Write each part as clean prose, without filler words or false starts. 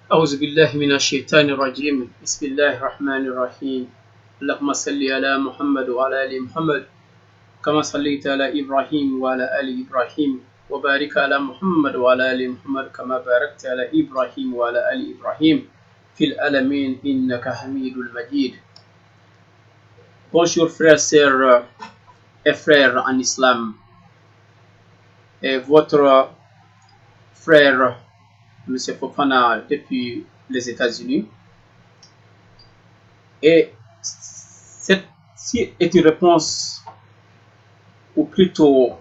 أعوذ بالله من الشيطان الرجيم بسم الله الرحمن الرحيم اللهم صل على محمد وعلى آل محمد كما صليت على إبراهيم وعلى آل إبراهيم وبارك على محمد وعلى آل محمد كما باركت على إبراهيم وعلى آل إبراهيم في العالمين إنك حميد مجيد. Bonjour frères, sœurs et frères en islam, et votre frère M. Fofana depuis les États-Unis. Et ceci est une réponse, ou plutôt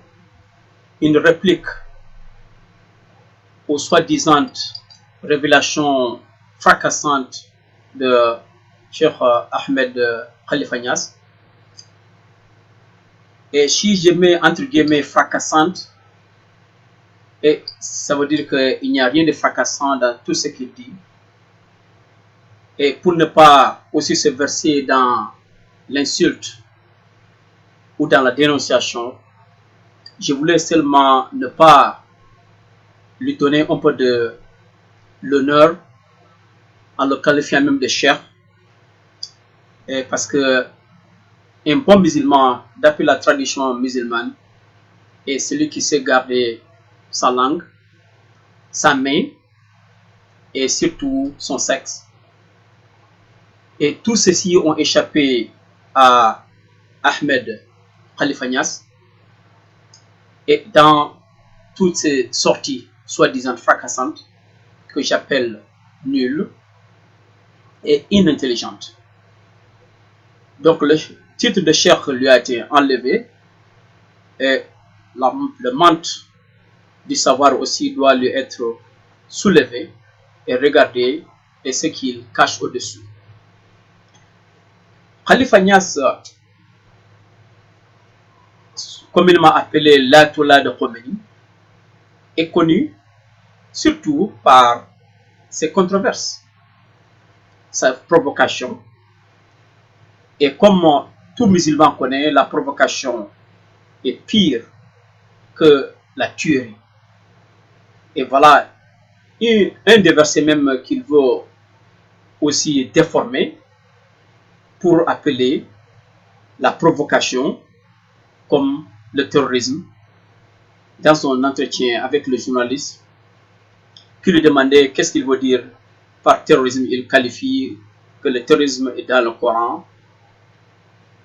une réplique aux soi-disant révélations fracassantes de Cheikh Ahmed Khalifa Niasse. Et si je mets entre guillemets fracassante, et ça veut dire qu'il n'y a rien de fracassant dans tout ce qu'il dit. Et pour ne pas aussi se verser dans l'insulte ou dans la dénonciation, je voulais seulement ne pas lui donner un peu de l'honneur en le qualifiant même de cheikh, parce que un bon musulman, d'après la tradition musulmane, est celui qui sait garder sa langue, sa main et surtout son sexe. Et tous ceux-ci ont échappé à Ahmed Khalifa Niasse. Et dans toutes ces sorties soi-disant fracassantes, que j'appelle nulles et inintelligentes. Donc le titre de cheikh lui a été enlevé et le mante du savoir aussi doit lui être soulevé et regarder et ce qu'il cache au-dessus. Khalifa Niasse, comme il m'a appelé l'Ayatollah de Khomeini, est connu surtout par ses controverses, sa provocation. Et comme tout musulman connaît, la provocation est pire que la tuerie. Et voilà un des versets même qu'il veut aussi déformer pour appeler la provocation comme le terrorisme. Dans son entretien avec le journaliste qui lui demandait qu'est-ce qu'il veut dire par terrorisme, il qualifie que le terrorisme est dans le Coran,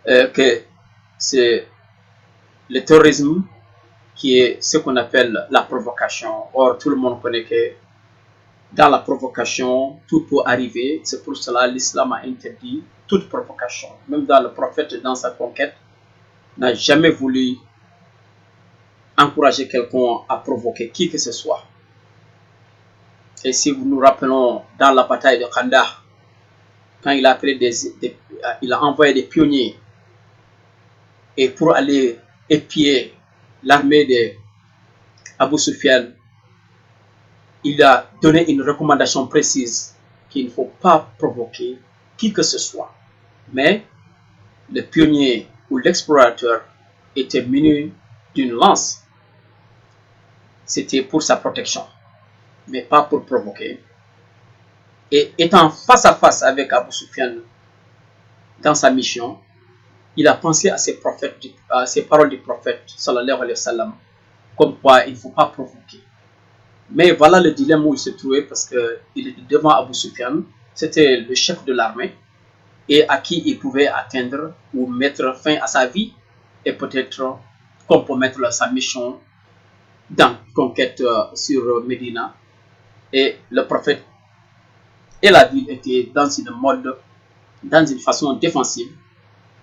que c'est le terrorisme qui est ce qu'on appelle la provocation. Or, tout le monde connaît que dans la provocation, tout peut arriver. C'est pour cela que l'islam a interdit toute provocation. Même dans le prophète, dans sa conquête, n'a jamais voulu encourager quelqu'un à provoquer qui que ce soit. Et si nous nous rappelons dans la bataille de Khandaq, quand il a appelé il a envoyé des pionniers et pour aller épier l'armée de Abu Sufyan, il a donné une recommandation précise qu'il ne faut pas provoquer qui que ce soit. Mais le pionnier ou l'explorateur était muni d'une lance. C'était pour sa protection, mais pas pour provoquer. Et étant face à face avec Abu Sufyan dans sa mission, il a pensé à ces paroles du prophète sallallahu alayhi wa sallam, comme quoi il ne faut pas provoquer. Mais voilà le dilemme où il se trouvait, parce qu'il était devant Abu Sufyan, c'était le chef de l'armée, et à qui il pouvait atteindre ou mettre fin à sa vie, et peut-être compromettre sa mission dans conquête sur Médina. Et le prophète et la ville étaient dans une façon défensive.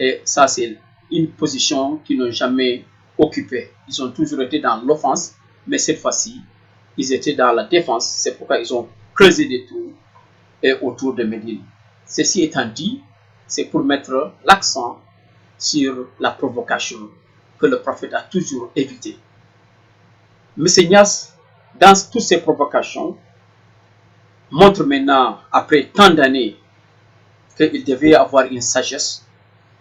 Et ça, c'est une position qu'ils n'ont jamais occupée. Ils ont toujours été dans l'offense, mais cette fois-ci, ils étaient dans la défense. C'est pourquoi ils ont creusé des tours et autour de Médine. Ceci étant dit, c'est pour mettre l'accent sur la provocation que le prophète a toujours évité. M. Niasse, dans toutes ces provocations, montre maintenant, après tant d'années, qu'il devait avoir une sagesse,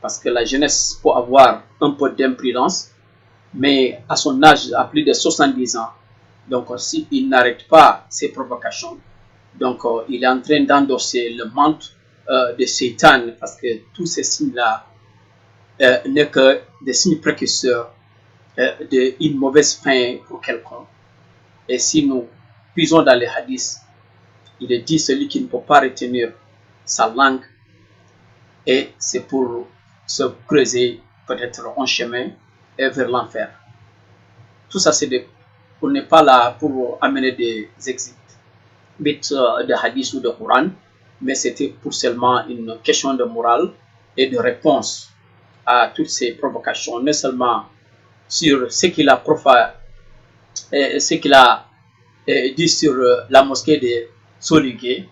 parce que la jeunesse peut avoir un peu d'imprudence, mais à son âge, à plus de 70 ans, donc s'il n'arrête pas ces provocations, Donc, il est en train d'endosser le manteau de Satan, parce que tous ces signes-là n'est que des signes précurseurs d'une mauvaise fin pour quelqu'un. Et si nous puisons dans les hadiths, il est dit celui qui ne peut pas retenir sa langue, et c'est pour se creuser peut-être un chemin vers l'enfer. Tout ça, on n'est pas là pour amener des exit de hadith ou de Coran, mais c'était pour seulement une question de morale et de réponse à toutes ces provocations, non seulement sur ce qu'il a dit sur la mosquée de Soligué,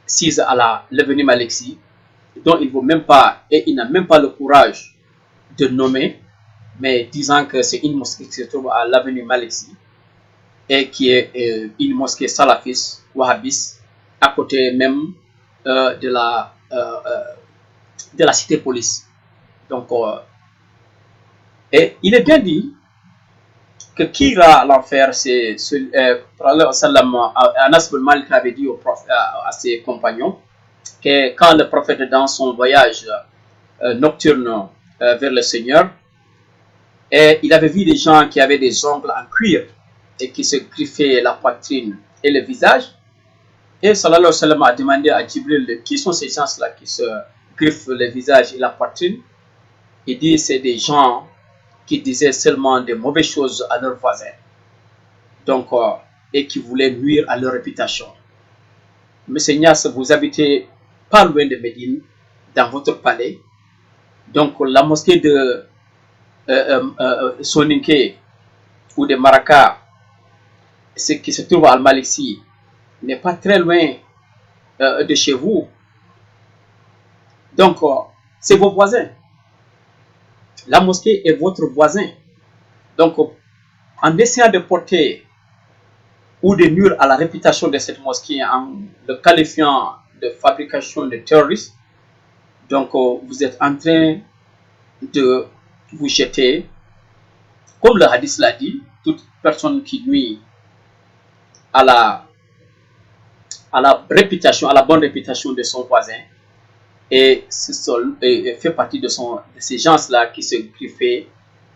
6 à l'avenue Malexi, dont il ne veut même pas, et il n'a même pas le courage de nommer, mais disant que c'est une mosquée qui se trouve à l'avenue Malexi et qui est une mosquée salafiste, wahhabiste, à côté même de la cité police. Donc, et il est bien dit que qui ira à l'enfer, c'est Anas bin Malik avait dit à ses compagnons que quand le prophète dans son voyage nocturne vers le Seigneur, et il avait vu des gens qui avaient des ongles en cuir et qui se griffaient la poitrine et le visage. Et sallallahu alayhi wa sallam a demandé à Jibril qui sont ces gens-là qui se griffent le visage et la poitrine. Il dit c'est des gens qui disaient seulement de mauvaises choses à leurs voisins, donc et qui voulaient nuire à leur réputation. Monsieur Nias, vous habitez pas loin de Médine, dans votre palais. Donc la mosquée de Soninké ou de Maraka, ce qui se trouve à Al-Maliksi, n'est pas très loin de chez vous. Donc c'est vos voisins. La mosquée est votre voisin. Donc en essayant de porter ou de nuire à la réputation de cette mosquée en le qualifiant de fabrication de terroristes, donc vous êtes en train de vous jeter, comme le hadith l'a dit, toute personne qui nuit à la réputation, à la bonne réputation de son voisin, et fait partie de ces gens-là qui se griffaient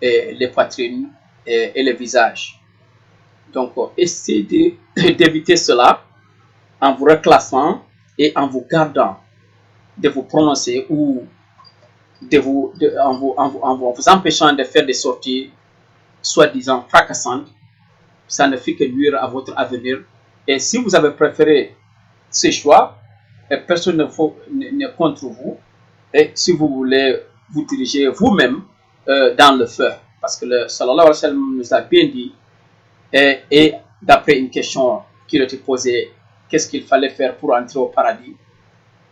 les poitrines et les visages. Donc, essayez d'éviter cela en vous reclassant et en vous gardant de vous prononcer ou en vous empêchant de faire des sorties soi-disant fracassantes. Ça ne fait que nuire à votre avenir. Et si vous avez préféré ce choix, personne n'est contre vous. Et si vous voulez vous diriger vous-même dans le feu, parce que le sallallahu alayhi wa sallam nous a bien dit, et d'après une question qui lui était posée, qu'est-ce qu'il fallait faire pour entrer au paradis,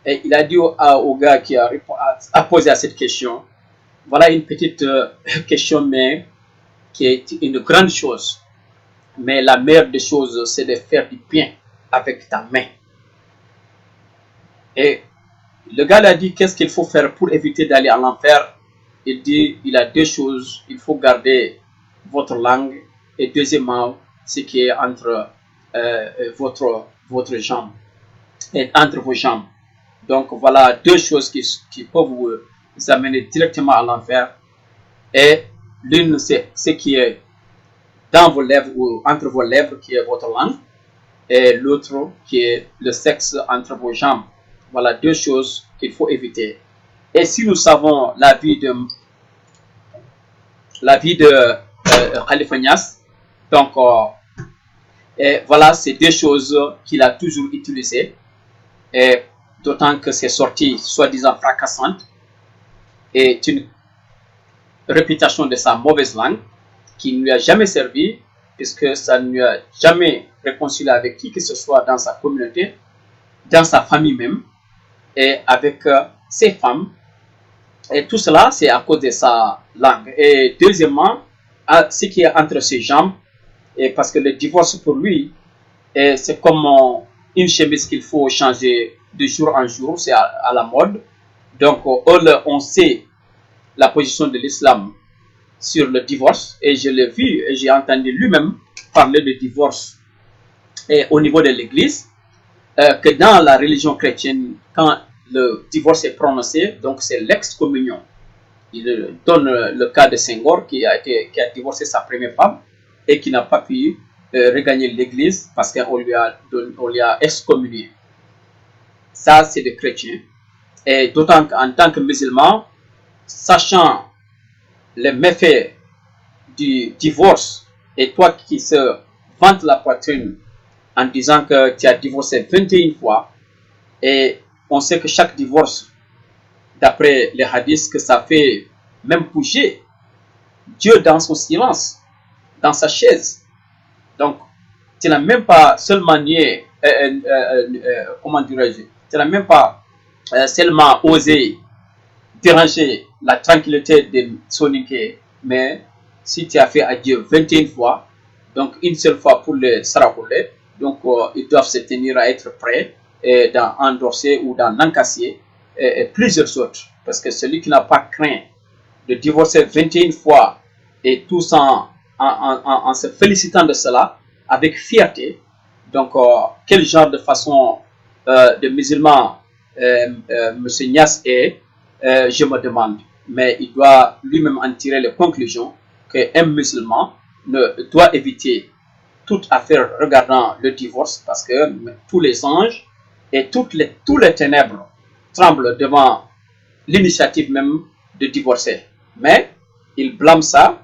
et il a dit au gars qui a posé à cette question, voilà une petite question, mais qui est une grande chose. Mais la meilleure des choses, c'est de faire du bien avec ta main. Et le gars a dit, qu'est-ce qu'il faut faire pour éviter d'aller à l'enfer? Il dit, il a deux choses. Il faut garder votre langue. Et deuxièmement, ce qui est entre votre jambe. Et entre vos jambes. Donc voilà deux choses qui peuvent vous amener directement à l'enfer. Et l'une, c'est ce qui est dans vos lèvres ou entre vos lèvres, qui est votre langue. Et l'autre, qui est le sexe entre vos jambes. Voilà deux choses qu'il faut éviter. Et si nous savons la vie de Khalifa Niasse, donc et voilà ces deux choses qu'il a toujours utilisées, et d'autant que ces sorties soi-disant fracassantes est une réputation de sa mauvaise langue qui ne lui a jamais servi, puisque ça ne lui a jamais réconcilié avec qui que ce soit dans sa communauté, dans sa famille même, et avec ses femmes. Et tout cela, c'est à cause de sa langue. Et deuxièmement, ce qui est entre ses jambes, et parce que le divorce pour lui, c'est comme une chemise qu'il faut changer de jour en jour, c'est à la mode. Donc, on sait la position de l'islam sur le divorce, et je l'ai vu, et j'ai entendu lui-même parler de divorce au niveau de l'église. que dans la religion chrétienne, quand le divorce est prononcé, donc c'est l'excommunion. Il donne le cas de Senghor qui a divorcé sa première femme et qui n'a pas pu regagner l'église parce qu'on lui a excommunié. Ça, c'est des chrétiens. Et d'autant qu'en tant que musulman, sachant les méfaits du divorce, et toi qui se vantes la poitrine en disant que tu as divorcé 21 fois, et on sait que chaque divorce, d'après les hadiths, que ça fait même bouger Dieu dans son silence, dans sa chaise. Donc, tu n'as même pas seulement nié, comment dirais-je, tu n'as même pas seulement osé déranger la tranquillité de Soniké, mais si tu as fait à Dieu 21 fois, donc une seule fois pour les Sarakoulés, donc ils doivent se tenir à être prêts d'en endorser ou d'en encasser plusieurs autres. Parce que celui qui n'a pas craint de divorcer 21 fois et tous en se félicitant de cela, avec fierté, donc quel genre de façon de musulman M. Niasse est, je me demande. Mais il doit lui-même en tirer les conclusions qu'un musulman ne doit éviter toute affaire regardant le divorce parce que tous les anges et tous les ténèbres tremblent devant l'initiative même de divorcer. Mais il blâme ça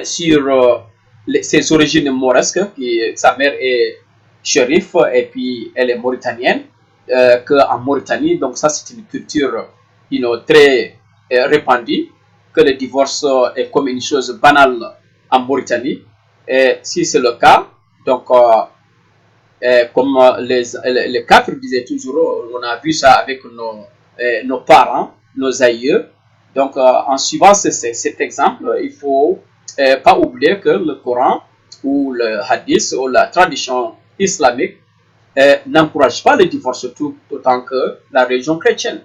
sur ses origines mauresques, sa mère est shérif et puis elle est mauritanienne, qu'en Mauritanie, donc ça c'est une culture très répandue, que le divorce est comme une chose banale en Mauritanie. Et si c'est le cas, donc comme les quatre disaient toujours, on a vu ça avec nos parents, nos aïeux. Donc en suivant cet exemple, il faut pas oublier que le Coran ou le hadith ou la tradition islamique n'encourage pas le divorce autant que la religion chrétienne.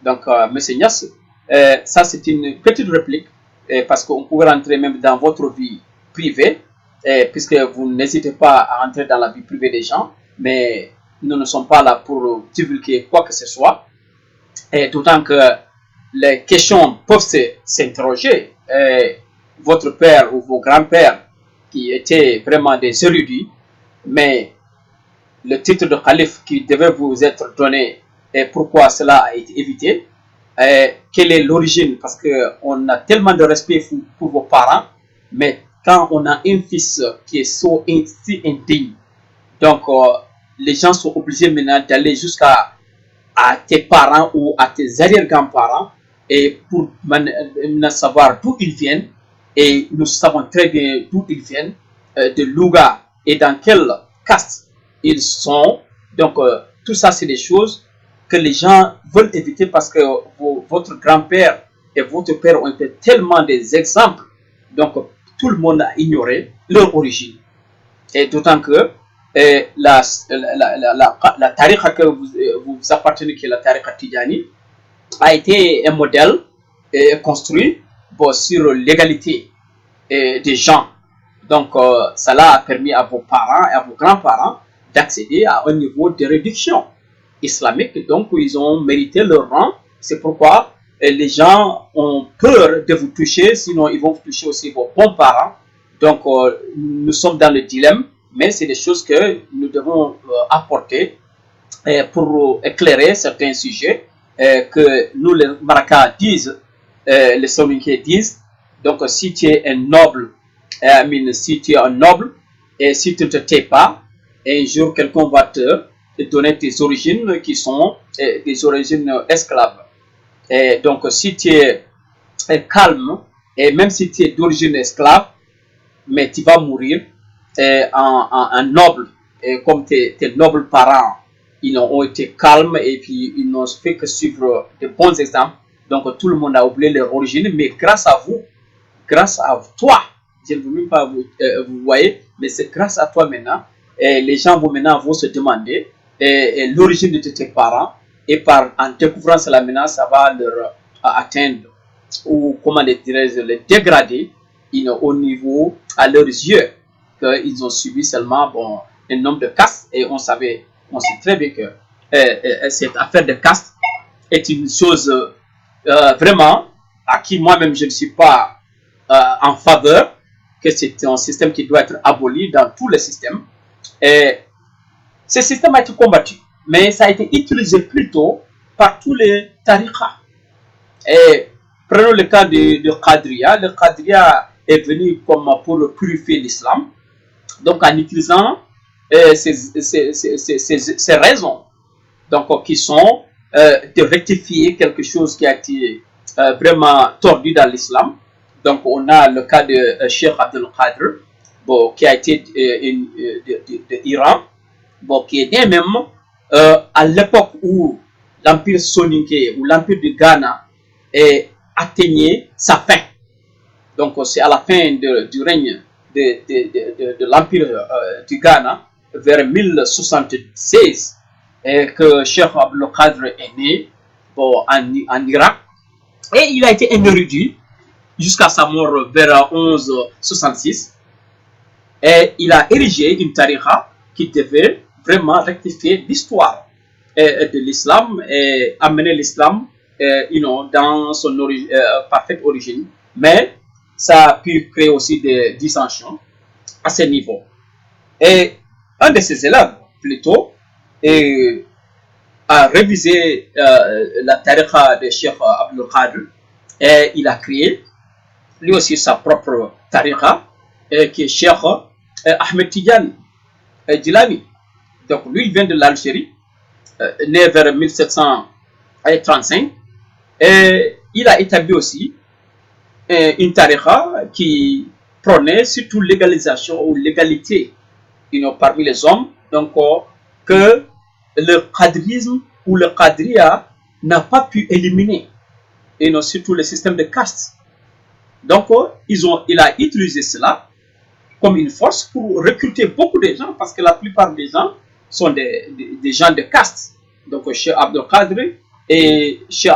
Donc, M. Niasse, ça c'est une petite réplique parce qu'on pourrait rentrer même dans votre vie privée puisque vous n'hésitez pas à entrer dans la vie privée des gens, mais nous ne sommes pas là pour divulguer quoi que ce soit. Et d'autant que les questions peuvent s'interroger. Votre père ou vos grands-pères qui étaient vraiment des érudits, mais le titre de calife qui devait vous être donné et pourquoi cela a été évité, quelle est l'origine, parce qu'on a tellement de respect pour vos parents, mais quand on a un fils qui est si indigne, donc les gens sont obligés maintenant d'aller jusqu'à tes parents ou à tes arrière-grands-parents et pour savoir d'où ils viennent, et nous savons très bien d'où ils viennent, de Louga et dans quelle caste ils sont. Donc tout ça c'est des choses que les gens veulent éviter parce que votre grand-père et votre père ont été tellement des exemples, donc tout le monde a ignoré leur origine. Et d'autant que la tariqa que vous appartenez, qui est la tariqa Tidjani, a été un modèle construit sur l'égalité des gens. Donc, cela a permis à vos parents et à vos grands-parents d'accéder à un niveau de réduction islamique. Donc, ils ont mérité leur rang. C'est pourquoi les gens ont peur de vous toucher, sinon ils vont vous toucher aussi vos bons parents. Donc, nous sommes dans le dilemme, mais c'est des choses que nous devons apporter pour éclairer certains sujets que nous, les Maracas, disent, les Soninké disent. Donc, si tu es un noble, si tu es un noble, et si tu ne te tais pas, un jour quelqu'un va te donner tes origines qui sont des origines esclaves. Et donc, si tu es calme, et même si tu es d'origine esclave, mais tu vas mourir en noble, et comme tes nobles parents, ils ont été calmes et puis ils n'ont fait que suivre de bons exemples. Donc tout le monde a oublié leur origine, mais grâce à vous, grâce à toi, je ne veux même pas vous voyez, mais c'est grâce à toi maintenant. Et les gens vont se demander l'origine de tes parents, et en découvrant cela maintenant, ça va leur atteindre, ou comment dirais-je, les dégrader au niveau, à leurs yeux, qu'ils ont subi seulement un nombre de castes, et on savait On sait très bien que cette affaire de caste est une chose vraiment à qui moi-même je ne suis pas en faveur, que c'est un système qui doit être aboli dans tous les systèmes. Et ce système a été combattu, mais ça a été utilisé plutôt par tous les tariqas. Et prenons le cas de Qadriya. Le Qadriya est venu comme pour purifier l'islam, donc en utilisant ces raisons, donc qui sont de rectifier quelque chose qui a été vraiment tordu dans l'islam. Donc on a le cas de Cheikh Abdul Qadr, bon, qui a été de Iran, bon, qui est né même à l'époque où l'empire soninké ou l'empire du Ghana atteignait sa fin. Donc c'est à la fin du règne de l'empire du Ghana, vers 1076, que Cheikh Abdul Qadr est né, bon, en Irak, et il a été un érudit jusqu'à sa mort vers 1166, et il a érigé une tariqa qui devait vraiment rectifier l'histoire de l'islam et amener l'islam dans son parfaite origine. Mais ça a pu créer aussi des dissensions à ce niveau. Et un de ses élèves, plutôt, a révisé la tariqa de Cheikh Abdul Qadr, et il a créé lui aussi sa propre tariqa, qui est Cheikh Ahmed Tidiane Djilani. Donc lui, il vient de l'Algérie, né vers 1735, et il a établi aussi une tariqa qui prônait surtout l'égalisation ou l'égalité parmi les hommes, donc que le qadrisme ou le qadriya n'a pas pu éliminer, surtout le système de caste. Donc il a utilisé cela comme une force pour recruter beaucoup de gens, parce que la plupart des gens sont des gens de caste. Donc Cheikh Abdul Qadr et Cheikh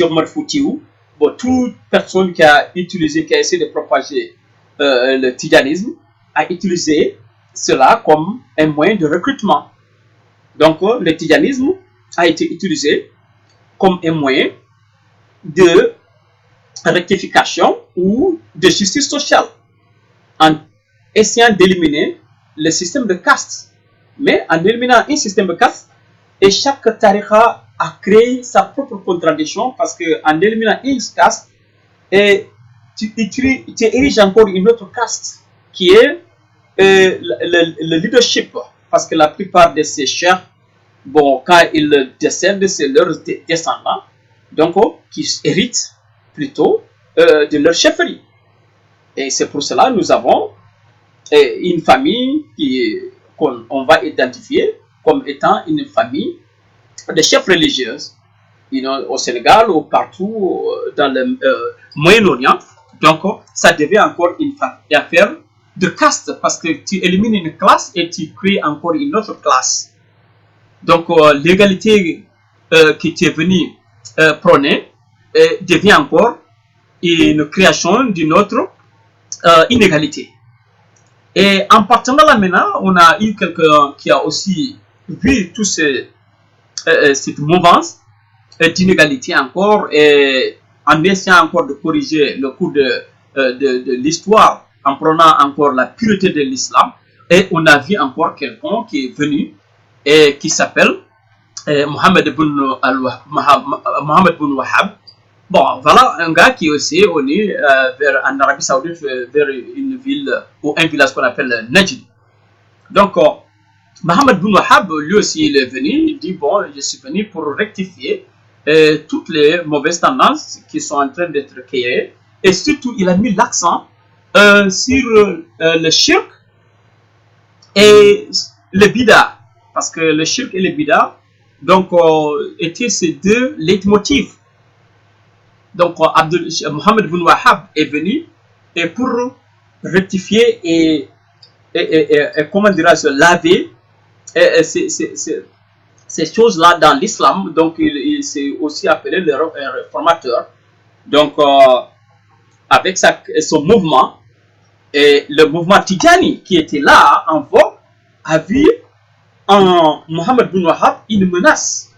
Omar Foutiyou, bon, toute personne qui a essayé de propager le tidjanisme a utilisé cela comme un moyen de recrutement. Donc le tidjanisme a été utilisé comme un moyen de rectification ou de justice sociale, en essayant d'éliminer le système de caste. Mais en éliminant un système de caste, et chaque tariqa a créé sa propre contradiction, parce qu'en éliminant une caste, tu ériges encore une autre caste, qui est le leadership. Parce que la plupart de ces chefs, bon, quand ils décèdent, c'est leurs descendants, donc qui héritent plutôt de leur chefferie. Et c'est pour cela que nous avons une famille qu'on va identifier comme étant une famille de chefs religieux, au Sénégal ou partout dans le Moyen-Orient. Donc ça devient encore une affaire de caste, parce que tu élimines une classe et tu crées encore une autre classe. Donc l'égalité qui tu es venu prôner devient encore une création d'une autre inégalité. Et en partant de là maintenant, on a eu quelqu'un qui a aussi vu toute cette mouvance d'inégalité encore, et en essayant encore de corriger le cours de l'histoire, en prenant encore la pureté de l'islam. Et on a vu encore quelqu'un qui est venu et qui s'appelle Mohamed bin Wahhab. Bon, voilà un gars qui est aussi venu en Arabie Saoudite, vers une ville ou un village qu'on appelle Najd. Donc, Mohamed bin Wahhab, lui aussi, il est venu, il dit, bon, je suis venu pour rectifier toutes les mauvaises tendances qui sont en train d'être créées. Et surtout, il a mis l'accent sur le shirk et le bida. Parce que le shirk et le bida, donc, étaient ces deux leitmotifs. Donc, Mohamed bin Wahhab est venu et pour rectifier et comment dirais-je, laver ces choses-là dans l'islam. Donc, il s'est aussi appelé le réformateur. Donc, avec son mouvement, et le mouvement Tidjani qui était là en vogue, a vu en Mohamed bin Wahab une menace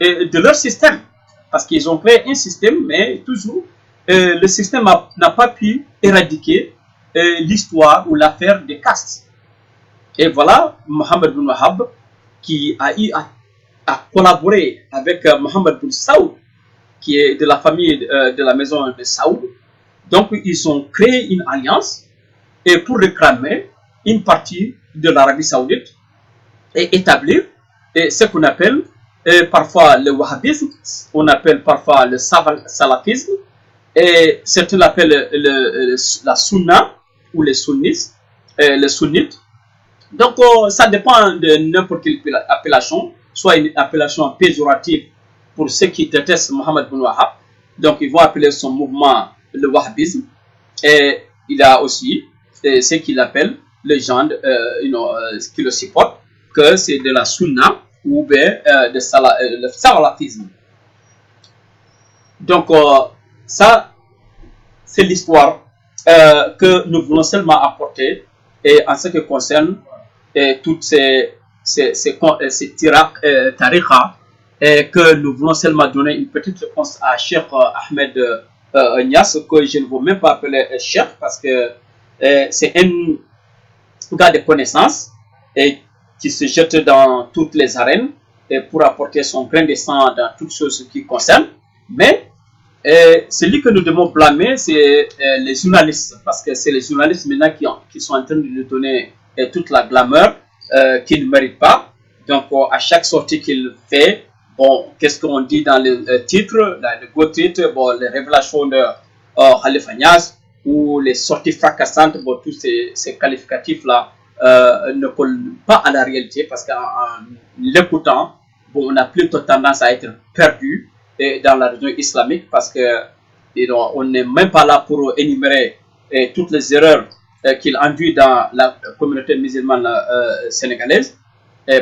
de leur système. Parce qu'ils ont créé un système, mais toujours, le système n'a pas pu éradiquer l'histoire ou l'affaire des castes. Et voilà, Mohamed bin Wahab, qui a eu à collaborer avec Mohamed bin Saoud, qui est de la famille de la maison de Saoud. Donc, ils ont créé une alliance et pour réclamer une partie de l'Arabie Saoudite et établir ce qu'on appelle parfois le wahhabisme, on appelle parfois le salafisme, et certains l'appellent la sunna ou les sunnites, les sunnites. Donc, ça dépend de n'importe quelle appellation, soit une appellation péjorative pour ceux qui détestent Mohamed bin Wahab. Donc, ils vont appeler son mouvement le wahhabisme. Et il y a aussi ce qu'il appelle les gens qui le supportent, que c'est de la sunna ou bien le salafisme. Donc, ça, c'est l'histoire que nous voulons seulement apporter et en ce qui concerne toutes ces tariqas et que nous voulons seulement donner une petite réponse à Cheikh Ahmed Niass, que je ne veux même pas appeler Cheikh parce que c'est un gars de connaissances et qui se jette dans toutes les arènes et pour apporter son grain de sang dans toutes choses qui concernent. Mais celui que nous devons blâmer, c'est les journalistes, parce que c'est les journalistes maintenant qui sont en train de lui donner toute la glamour qu'il ne mérite pas. Donc, à chaque sortie qu'il fait, bon, qu'est-ce qu'on dit dans les titres, dans les gros titres, bon, les révélations de Khalifa Niass ou les sorties fracassantes, bon, tous ces qualificatifs-là ne collent pas à la réalité parce qu'en l'écoutant, bon, on a plutôt tendance à être perdu dans la région islamique parce que on n'est même pas là pour énumérer toutes les erreurs qu'il induit dans la communauté musulmane sénégalaise.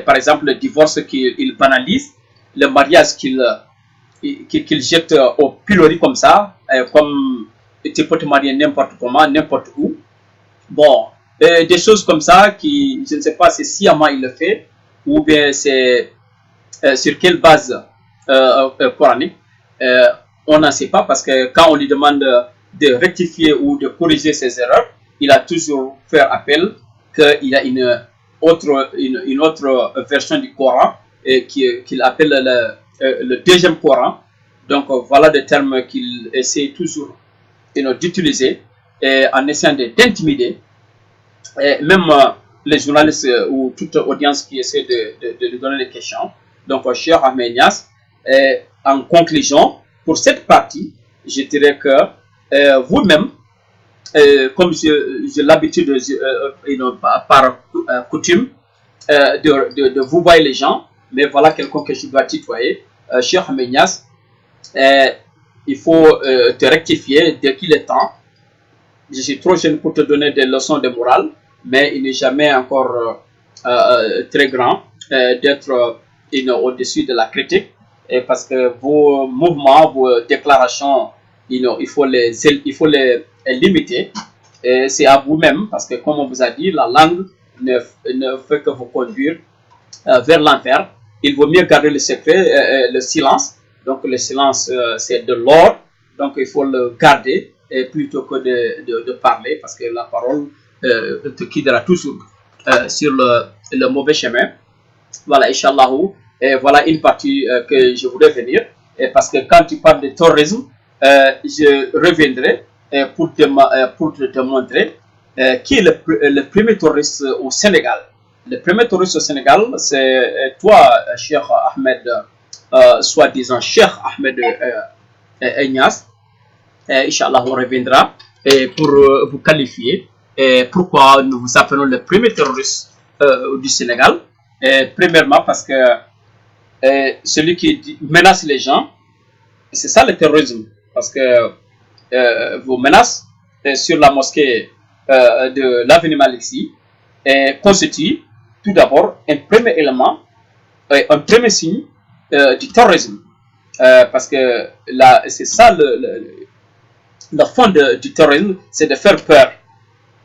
Par exemple, le divorce qu'il banalise, le mariage qu'il jette au pilori comme ça, comme tu peux te marier n'importe comment, n'importe où. Bon, des choses comme ça qui, je ne sais pas si sciemment il le fait ou bien c'est sur quelle base coranique, on n'en sait pas parce que quand on lui demande de rectifier ou de corriger ses erreurs, il a toujours fait appel qu'il y a une autre version du Coran qu'il appelle le deuxième Coran. Donc voilà des termes qu'il essaie toujours d'utiliser en essayant d'intimider même les journalistes ou toute audience qui essaie de lui donner des questions. Donc, cher Ahmed Niass, en conclusion, pour cette partie, je dirais que vous-même, comme j'ai l'habitude par coutume de vous voir les gens, mais voilà quelqu'un que je dois tutoyer, cher Ahmed Niass, il faut te rectifier dès qu'il est temps. Je suis trop jeune pour te donner des leçons de morale, mais il n'est jamais encore très grand d'être au-dessus de la critique, et parce que vos mouvements, vos déclarations, il faut les limiter. C'est à vous-même, parce que comme on vous a dit, la langue ne fait que vous conduire vers l'enfer. Il vaut mieux garder le secret, le silence. Donc le silence, c'est de l'or, donc il faut le garder plutôt que de parler, parce que la parole te guidera toujours sur le mauvais chemin. Voilà, Inch'Allah. Et voilà une partie que je voulais venir, parce que quand tu parles de terrorisme, je reviendrai pour te montrer qui est le premier terroriste au Sénégal. Le premier terroriste au Sénégal, c'est toi, Cheikh Ahmed, soi-disant Cheikh Ahmed Niass. Inch'Allah, on reviendra pour vous qualifier. Pourquoi nous vous appelons le premier terroriste du Sénégal. Premièrement, parce que celui qui menace les gens, c'est ça le terrorisme. Parce que vos menaces sur la mosquée de l'avenue Maliksi constituent tout d'abord un premier élément, un premier signe du terrorisme. Parce que c'est ça le fond du terrorisme, c'est de faire peur.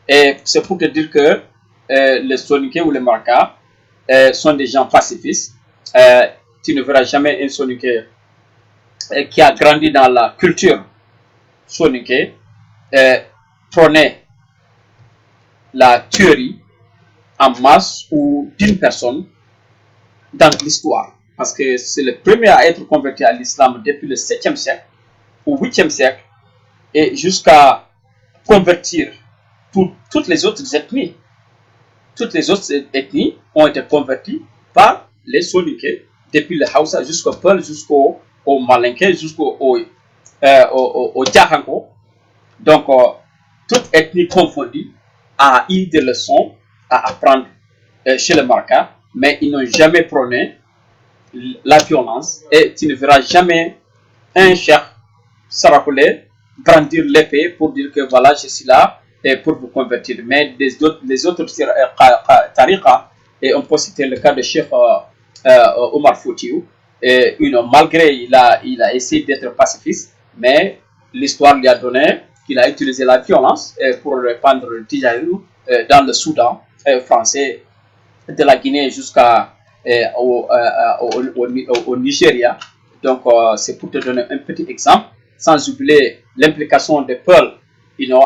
Et c'est pour te dire que les Soniqués ou les Marcas sont des gens pacifistes. Tu ne verras jamais un soninké qui a grandi dans la culture soninké prôner la tuerie en masse ou d'une personne dans l'histoire. Parce que c'est le premier à être converti à l'islam depuis le 7e siècle ou 8e siècle et jusqu'à convertir toutes les autres ethnies. Toutes les autres ethnies ont été converties par les soninké, depuis le Hausa jusqu'au Peul, jusqu'au Malinké, jusqu'au Djahanko. Donc, toute ethnie confondue a eu des leçons à apprendre chez les Marca, mais ils n'ont jamais prôné la violence et tu ne verras jamais un cheikh sarakoulé brandir l'épée pour dire que voilà, je suis là et pour vous convertir. Mais les autres tariqas, et on peut citer le cas de Cheikh Omar Foutiou, malgré il a essayé d'être pacifiste, mais l'histoire lui a donné qu'il a utilisé la violence pour répandre le tijaïrou dans le Soudan français, de la Guinée jusqu'à au Nigeria. Donc, c'est pour te donner un petit exemple, sans oublier l'implication de Peul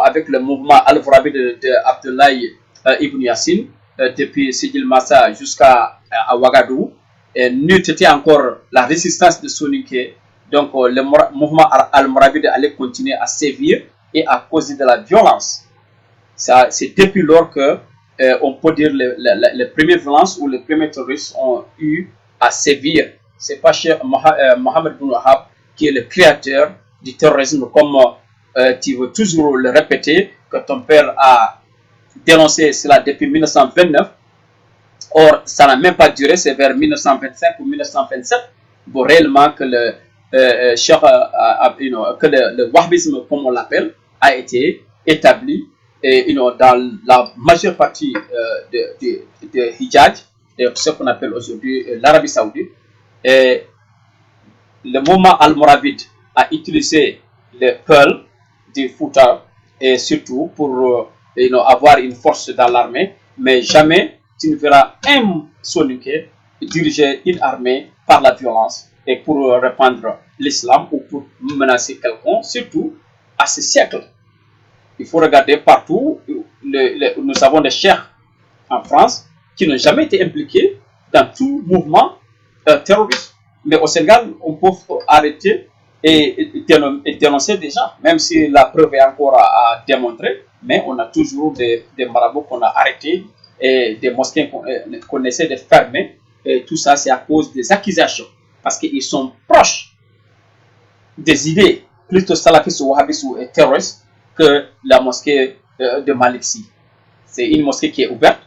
avec le mouvement Al-Farabi de Abdoulaye Ibn Yassine, depuis Sidil Massa jusqu'à Ouagadougou. N'eût été encore la résistance de soninké, donc le mouvement Al-Mourabide allait continuer à sévir et à causer de la violence. C'est depuis lors que on peut dire les premières violences ou les premiers terroristes ont eu à sévir. C'est pas Cheikh Mohamed Bin Wahab qui est le créateur du terrorisme, comme tu veux toujours le répéter, que ton père a dénoncé cela depuis 1929. Or, ça n'a même pas duré, c'est vers 1925 ou 1927 pour réellement que le wahhabisme, comme on l'appelle, a été établi dans la majeure partie de Hijaz, ce qu'on appelle aujourd'hui l'Arabie Saoudite. Et le mouvement Al-Mourabide a utilisé le Peul du Fouta et surtout pour avoir une force dans l'armée, mais jamais tu ne verras un soninké diriger une armée par la violence et pour répandre l'islam ou pour menacer quelqu'un, surtout à ce siècle. Il faut regarder partout, nous avons des cheikhs en France qui n'ont jamais été impliqués dans tout mouvement terroriste. Mais au Sénégal, on peut arrêter et dénoncer des gens, même si la preuve est encore à démontrer, mais on a toujours des marabouts qu'on a arrêtés et des mosquées qu'on essaie de fermer. Et tout ça, c'est à cause des accusations, parce qu'ils sont proches des idées plutôt salafistes ou wahhabistes ou terroristes que la mosquée de Maliksi. C'est une mosquée qui est ouverte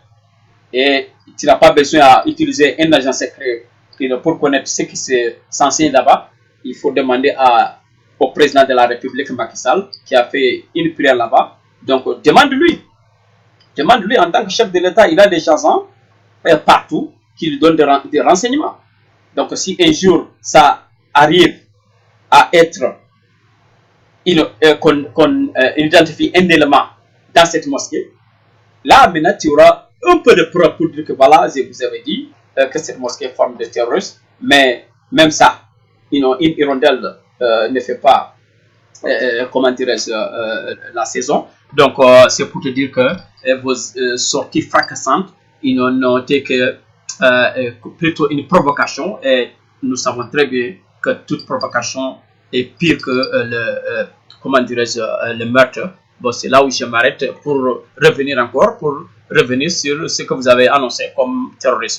et tu n'as pas besoin d'utiliser un agent secret pour connaître ce qui s'enseigne là-bas. Il faut demander au président de la République, Macky Sall, qui a fait une prière là-bas. Donc, demande-lui en tant que chef de l'État, il a des gens partout qui lui donnent des renseignements. Donc, si un jour ça arrive à être qu'on identifie un élément dans cette mosquée, là maintenant tu auras un peu de preuve pour dire que voilà, je vous avais dit que cette mosquée est forme de terroriste, mais même ça, une hirondelle ne fait pas, comment dirais-je, la saison. Donc c'est pour te dire que vos sorties fracassantes, ils n'ont été que plutôt une provocation, et nous savons très bien que toute provocation est pire que comment dirais-je, le meurtre. Bon, c'est là où je m'arrête pour revenir sur ce que vous avez annoncé comme terrorisme.